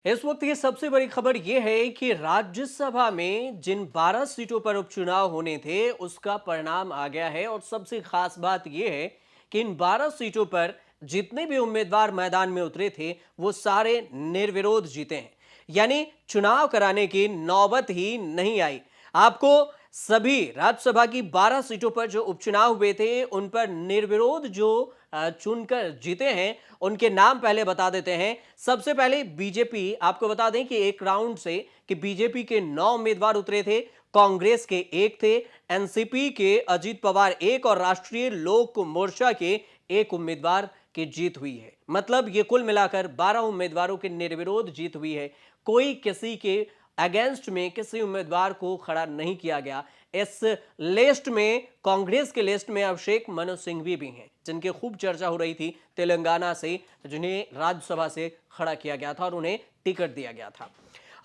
इस वक्त ये सबसे बड़ी खबर ये है कि राज्यसभा में जिन 12 सीटों पर उपचुनाव होने थे उसका परिणाम आ गया है। और सबसे खास बात ये है कि इन 12 सीटों पर जितने भी उम्मीदवार मैदान में उतरे थे वो सारे निर्विरोध जीते हैं। यानी चुनाव कराने की नौबत ही नहीं आई। आपको सभी राज्यसभा की 12 सीटों पर जो उपचुनाव हुए थे उन पर निर्विरोध जो चुनकर जीते हैं उनके नाम पहले बता देते हैं। सबसे पहले बीजेपी, आपको बता दें कि एक राउंड से कि बीजेपी के 9 उम्मीदवार उतरे थे, कांग्रेस के एक थे, एनसीपी के अजीत पवार एक और राष्ट्रीय लोक मोर्चा के एक उम्मीदवार की जीत हुई है। मतलब ये कुल मिलाकर 12 उम्मीदवारों की निर्विरोध जीत हुई है। कोई किसी के अगेंस्ट में किसी उम्मीदवार को खड़ा नहीं किया गया। इस लिस्ट में, कांग्रेस के लिस्ट में अभिषेक मनु सिंघवी भी हैं जिनकी खूब चर्चा हो रही थी तेलंगाना से, जिन्हें राज्यसभा से खड़ा किया गया था और उन्हें टिकट दिया गया था।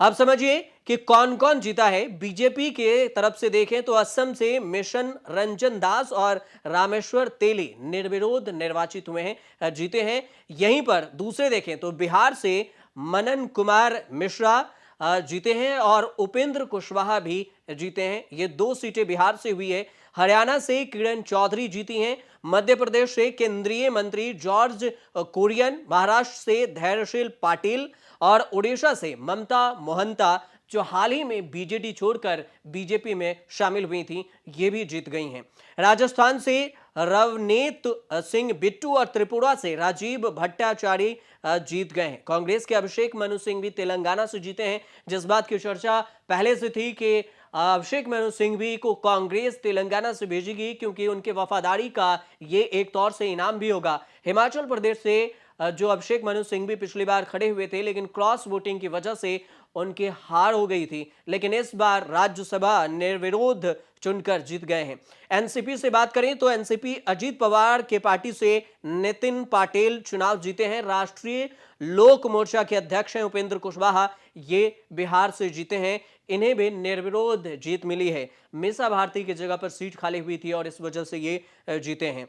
अब समझिए कि कौन कौन जीता है। बीजेपी के तरफ से देखें तो असम से मिशन रंजन दास और रामेश्वर तेली निर्विरोध निर्वाचित हुए हैं, जीते हैं। यहीं पर दूसरे देखें तो बिहार से मनन कुमार मिश्रा जीते हैं और उपेंद्र कुशवाहा भी जीते हैं। ये 2 सीटें बिहार से हुई है। हरियाणा से किरण चौधरी जीती हैं। मध्य प्रदेश से केंद्रीय मंत्री जॉर्ज कुरियन, महाराष्ट्र से धैर्यशील पाटिल और उड़ीसा से ममता मोहंता, जो हाल ही में बीजेडी छोड़कर बीजेपी में शामिल हुई थी, ये भी जीत गई हैं। राजस्थान से रवनीत सिंह बिट्टू और त्रिपुरा से राजीव भट्टाचार्य जीत गए हैं। कांग्रेस के अभिषेक मनु सिंह भी तेलंगाना से जीते हैं। जिस बात की चर्चा पहले से थी कि अभिषेक मनु सिंघवी को कांग्रेस तेलंगाना से भेजेगी क्योंकि उनके वफादारी का ये एक तौर से इनाम भी होगा। हिमाचल प्रदेश से जो अभिषेक मनु सिंघवी पिछली बार खड़े हुए थे लेकिन क्रॉस वोटिंग की वजह से उनकी हार हो गई थी, लेकिन इस बार राज्यसभा निर्विरोध चुनकर जीत गए हैं। एनसीपी से बात करें तो एनसीपी अजीत पवार के पार्टी से नितिन पाटिल चुनाव जीते हैं। राष्ट्रीय लोक मोर्चा के अध्यक्ष हैं उपेंद्र कुशवाहा, ये बिहार से जीते हैं। इन्हें भी निर्विरोध जीत मिली है। मीसा भारती की जगह पर सीट खाली हुई थी और इस वजह से ये जीते हैं।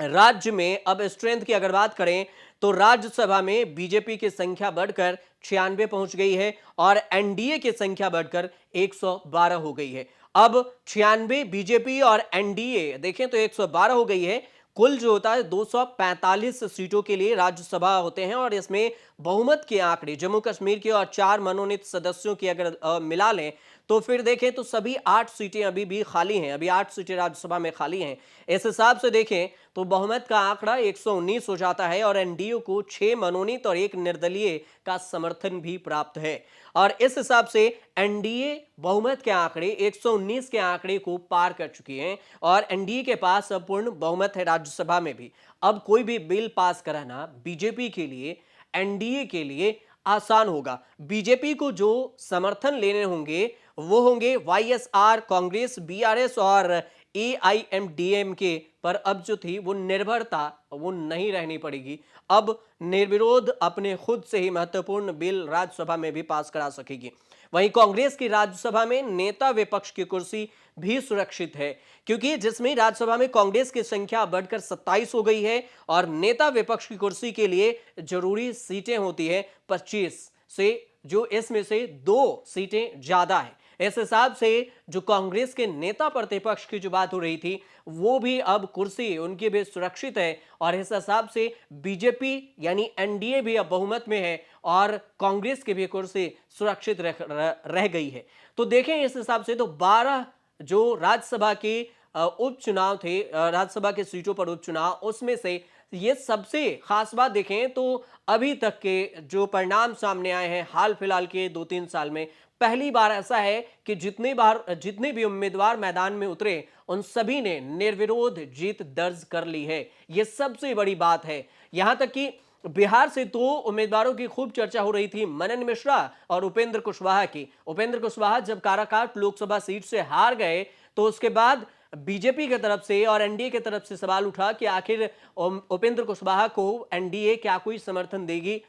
राज्य में अब स्ट्रेंथ की अगर बात करें तो राज्यसभा में बीजेपी की संख्या बढ़कर 96 पहुंच गई है और एनडीए की संख्या बढ़कर 112 हो गई है। अब 96 बीजेपी और एनडीए देखें तो 112 हो गई है। कुल जो होता है 245 सीटों के लिए राज्यसभा होते हैं और इसमें बहुमत के आंकड़े जम्मू कश्मीर के और 4 मनोनीत सदस्यों की अगर मिला लें तो फिर देखें तो सभी 8 सीटें अभी भी खाली हैं। अभी 8 सीटें राज्यसभा में खाली हैं। इस हिसाब से देखें तो बहुमत का आंकड़ा 119 हो जाता है और एनडीए को 6 मनोनीत और 1 निर्दलीय का समर्थन भी प्राप्त है। और इस हिसाब से एनडीए बहुमत के आंकड़े 119 के आंकड़े को पार कर चुकी हैं और एनडीए के पास पूर्ण बहुमत है राज्यसभा में भी। अब कोई भी बिल पास कराना बीजेपी के लिए, एनडीए के लिए आसान होगा। बीजेपी को जो समर्थन लेने होंगे वो होंगे वाईएसआर, कांग्रेस, बीआरएस और एआईएमडीएमके पर। अब जो थी वो निर्भरता वो नहीं रहनी पड़ेगी। अब निर्विरोध अपने खुद से ही महत्वपूर्ण बिल राज्यसभा में भी पास करा सकेगी। वहीं कांग्रेस की राज्यसभा में नेता विपक्ष की कुर्सी भी सुरक्षित है क्योंकि जिसमें राज्यसभा में कांग्रेस की संख्या बढ़कर 27 हो गई है और नेता विपक्ष की कुर्सी के लिए जरूरी सीटें होती है 25 से, जो इसमें से 2 सीटें ज्यादा है। इस हिसाब से जो कांग्रेस के नेता प्रतिपक्ष की जो बात हो रही थी वो भी अब कुर्सी उनकी भी सुरक्षित है और इस हिसाब से बीजेपी यानी एनडीए भी अब बहुमत में है और कांग्रेस की भी कुर्सी सुरक्षित रह गई है। तो देखें इस हिसाब से तो 12 जो राज्यसभा के उपचुनाव थे, राज्यसभा के सीटों पर उपचुनाव, उसमें से ये सबसे खास बात देखें तो अभी तक के जो परिणाम सामने आए हैं हाल फिलहाल के 2-3 साल में, पहली बार ऐसा है कि जितने भी उम्मीदवार मैदान में उतरे उन सभी ने निर्विरोध जीत दर्ज कर ली है। यह सबसे बड़ी बात है। यहां तक कि बिहार से 2 उम्मीदवारों की खूब चर्चा हो रही थी, मनन मिश्रा और उपेंद्र कुशवाहा की। उपेंद्र कुशवाहा जब काराकाट लोकसभा सीट से हार गए तो उसके बाद बीजेपी की तरफ से और एनडीए की तरफ से सवाल उठा कि आखिर उपेंद्र कुशवाहा को एनडीए क्या कोई समर्थन देगी।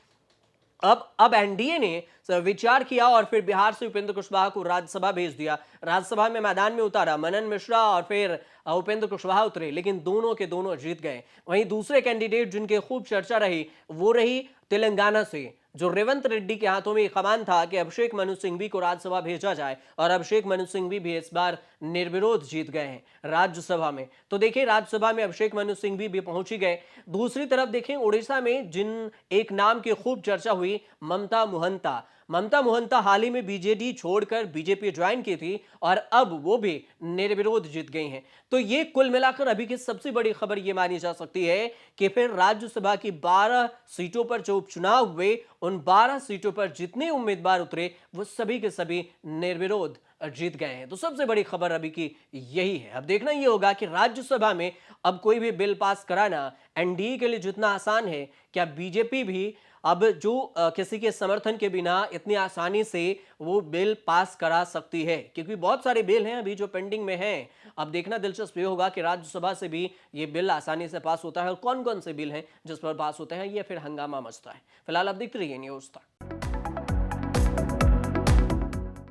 अब एनडीए ने विचार किया और फिर बिहार से उपेंद्र कुशवाहा को राज्यसभा भेज दिया। राज्यसभा में मैदान में उतारा मनन मिश्रा और फिर उपेंद्र कुशवाहा उतरे, लेकिन दोनों के दोनों जीत गए। वहीं दूसरे कैंडिडेट जिनके खूब चर्चा रही वो रही तेलंगाना से जो रेवंत रेड्डी के हाथों में कमान था कि अभिषेक मनु सिंघवी को राज्यसभा भेजा जाए, और अभिषेक मनु सिंघवी भी इस बार निर्विरोध जीत गए हैं राज्यसभा में। तो देखिए, राज्यसभा में अभिषेक मनु सिंघवी भी पहुंच ही गए। दूसरी तरफ देखें, उड़ीसा में जिन एक नाम की खूब चर्चा हुई, ममता मोहंता हाल ही में बीजेडी छोड़कर बीजेपी ज्वाइन की थी और अब वो भी निर्विरोध जीत गई हैं। तो ये कुल मिलाकर अभी की सबसे बड़ी खबर ये मानी जा सकती है कि फिर राज्यसभा की 12 सीटों पर जो उपचुनाव हुए, उन 12 सीटों पर जितने उम्मीदवार उतरे वो सभी के सभी निर्विरोध जीत गए हैं। तो सबसे बड़ी खबर अभी की यही है। अब देखना ये होगा कि राज्यसभा में अब कोई भी बिल पास कराना एनडीए के लिए जितना आसान है, क्या बीजेपी भी अब जो किसी के समर्थन के बिना इतनी आसानी से वो बिल पास करा सकती है? क्योंकि बहुत सारे बिल हैं अभी जो पेंडिंग में हैं। अब देखना दिलचस्प ये होगा कि राज्यसभा से भी ये बिल आसानी से पास होता है, और कौन कौन से बिल हैं जिस पर पास होते हैं, ये फिर हंगामा मचता है। फिलहाल आप देखते रहिए न्यूज़ तक।